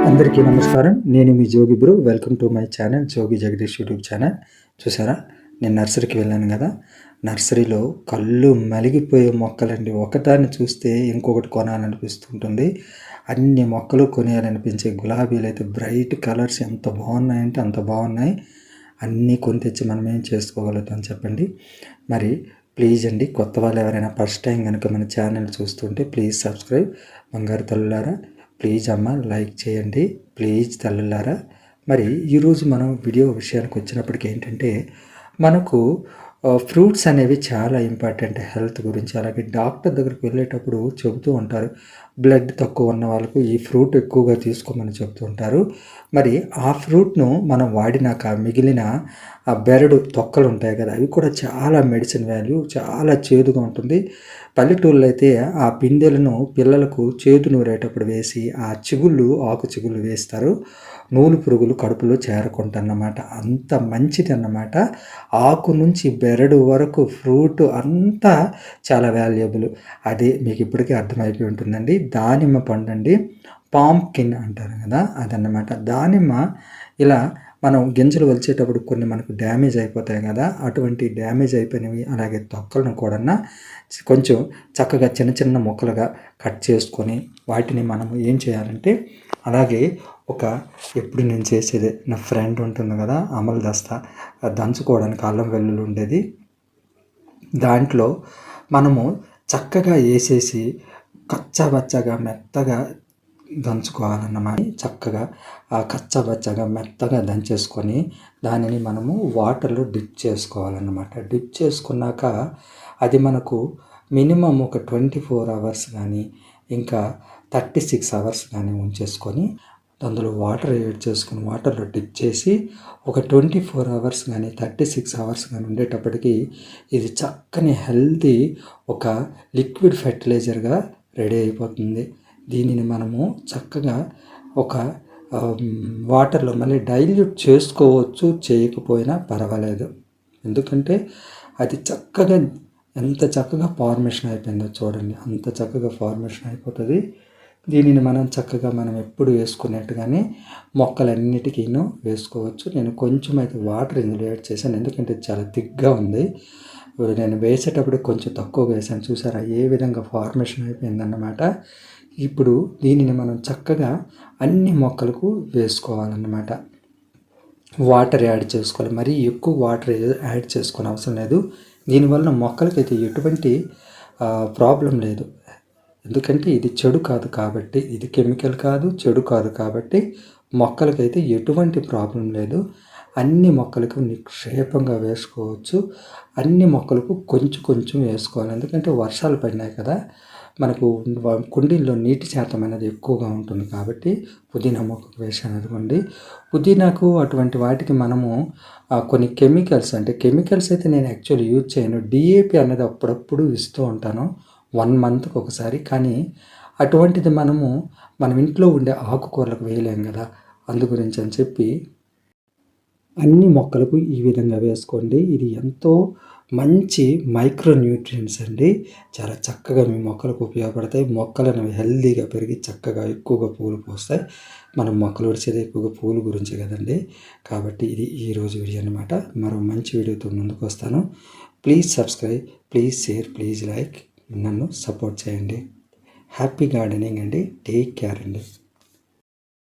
అందరికీ నమస్కారం. నేను మీ Jogi bro. Welcome to my channel Jogi Jagadish YouTube channel. చూసారా, నేను నర్సరీకి వెళ్ళాను కదా. నర్సరీలో కళ్ళు మలిగిపోయే మొక్కలండి. ఒకదాన్ని చూస్తే ఇంకొకటి కొనాలనిపిస్తుంటుంది. అన్ని మొక్కలు కొనేయాలనిపించే గులాబీలు అయితే బ్రైట్ కలర్స్ ఎంత బాగున్నాయంటే అంత బాగున్నాయి. అన్నీ కొని తెచ్చి మనం ఏం చేసుకోగలుగుతాం చెప్పండి. మరి ప్లీజ్ అండి, కొత్త వాళ్ళు ఎవరైనా ఫస్ట్ టైం కనుక మన ఛానల్ చూస్తుంటే ప్లీజ్ సబ్స్క్రైబ్. బంగారు తల్లులారా ప్లీజ్ అమ్మ లైక్ చేయండి, ప్లీజ్ తల్లులారా. మరి ఈరోజు మనం వీడియో విషయానికి వచ్చినప్పటికీ ఏంటంటే, మనకు ఫ్రూట్స్ అనేవి చాలా ఇంపార్టెంట్ హెల్త్ గురించి. అలాగే డాక్టర్ దగ్గరికి వెళ్ళేటప్పుడు చెబుతూ ఉంటారు, బ్లడ్ తక్కువ ఉన్న వాళ్ళకు ఈ ఫ్రూట్ ఎక్కువగా తీసుకోమని చెబుతూ ఉంటారు. మరి ఆ ఫ్రూట్ను మనం వాడినాక మిగిలిన ఆ బెరడు తొక్కలు ఉంటాయి కదా, అవి కూడా చాలా మెడిసిన్ వాల్యూ, చాలా చేదుగా ఉంటుంది. పల్లెటూళ్ళు అయితే ఆ పిందెలను పిల్లలకు చేదు నూరేటప్పుడు వేసి ఆ చిగుళ్ళు, ఆకు చిగుళ్ళు వేస్తారు. నూలు పురుగులు కడుపులో చేరకుంటన్నమాట. అంత మంచిది అన్నమాట. ఆకు నుంచి బెరడు వరకు ఫ్రూట్ అంతా చాలా వాల్యుబుల్. అదే మీకు ఇప్పటికీ అర్థమైపోయి ఉంటుందండి. దానిమ్మ పండు అండి, పాంప్కిన్ అంటారు కదా, అదన్నమాట. దానిమ్మ ఇలా మనం గింజలు వలిచేటప్పుడు కొన్ని మనకు డ్యామేజ్ అయిపోతాయి కదా, అటువంటి డ్యామేజ్ అయిపోయినవి అలాగే తొక్కలను కూడా కొంచెం చక్కగా చిన్న చిన్న ముక్కలుగా కట్ చేసుకొని వాటిని మనం ఏం చేయాలంటే, అలాగే ఎప్పుడు నేను చేసేది, నా ఫ్రెండ్ ఉంటుంది కదా అమల్ దస్తా, దంచుకోవడానికి అల్లం వెల్లుల్లి ఉండేది, దాంట్లో మనము చక్కగా వేసేసి కచ్చాబచ్చగా మెత్తగా దంచుకోవాలన్నమాట. చక్కగా ఆ కచ్చాబచ్చగా మెత్తగా దంచేసుకొని దానిని మనము వాటర్లో డిప్ చేసుకోవాలన్నమాట. డిప్ చేసుకున్నాక అది మనకు మినిమం ఒక 24 అవర్స్ కానీ ఇంకా 36 అవర్స్ కానీ ఉంచేసుకొని అందులో వాటర్ యాడ్ చేసుకుని వాటర్లో డిప్ చేసి ఒక 24 అవర్స్ కానీ 36 అవర్స్ కానీ ఉండేటప్పటికి ఇది చక్కని హెల్తీ ఒక లిక్విడ్ ఫెర్టిలైజర్గా రెడీ అయిపోతుంది. దీనిని మనము చక్కగా వాటర్లో మళ్ళీ డైల్యూట్ చేసుకోవచ్చు, చేయకపోయినా పర్వాలేదు. ఎందుకంటే అది ఎంత చక్కగా ఫార్మేషన్ అయిపోయిందో చూడండి, అంత చక్కగా ఫార్మేషన్ అయిపోతుంది. దీనిని మనం ఎప్పుడు వేసుకున్నట్టుగానే మొక్కలన్నిటికీను వేసుకోవచ్చు. నేను కొంచెం అయితే వాటర్ ఇందులో యాడ్ చేశాను, ఎందుకంటే చాలా థిక్గా ఉంది. నేను వేసేటప్పుడు కొంచెం తక్కువ వేసాను. చూసారా ఏ విధంగా ఫార్మేషన్ అయిపోయిందన్నమాట. ఇప్పుడు దీనిని మనం చక్కగా అన్ని మొక్కలకు వేసుకోవాలన్నమాట. వాటర్ యాడ్ చేసుకోవాలి, మరీ ఎక్కువ వాటర్ యాడ్ చేసుకునే అవసరం లేదు. దీనివల్ల మొక్కలకైతే ఎటువంటి ప్రాబ్లం లేదు. ఎందుకంటే ఇది చెడు కాదు కాబట్టి, ఇది కెమికల్ కాదు, చెడు కాదు కాబట్టి మొక్కలకైతే ఎటువంటి ప్రాబ్లం లేదు. అన్ని మొక్కలకు నిక్షేపంగా వేసుకోవచ్చు. అన్ని మొక్కలకు కొంచెం కొంచెం వేసుకోవాలి. ఎందుకంటే వర్షాలు పడినాయి కదా, మనకు కుండీల్లో నీటి శాతం అనేది ఎక్కువగా ఉంటుంది కాబట్టి పుదీనా మొక్కకు వేసాను. అనుకోండి, పుదీనాకు అటువంటి వాటికి మనము కొన్ని కెమికల్స్ అయితే నేను యాక్చువల్లీ యూజ్ చేయను. డిఏపి అనేది అప్పుడప్పుడు ఇస్తూ ఉంటాను 1 మంత్కి ఒకసారి. కానీ అటువంటిది మనం ఇంట్లో ఉండే ఆకుకూరలకు వేయలేం కదా, అందు గురించి అని చెప్పి అన్ని మొక్కలకు ఈ విధంగా వేసుకోండి. ఇది ఎంతో మంచి మైక్రో న్యూట్రియంట్స్ అండి. చాలా చక్కగా మీ మొక్కలకు ఉపయోగపడతాయి. మొక్కలు అనేవి హెల్దీగా పెరిగి చక్కగా ఎక్కువగా పూలు పోస్తాయి. మనం మొక్కలు విడిచేది ఎక్కువగా పూలు గురించి కదండి. కాబట్టి ఇది ఈరోజు వీడియో అనమాట. మరో మంచి వీడియోతో ముందుకు వస్తాను. Please subscribe, please share, please like. నన్ను సపోర్ట్ చేయండి. హ్యాపీ గార్డెనింగ్ అండి. టేక్ కేర్ అండి.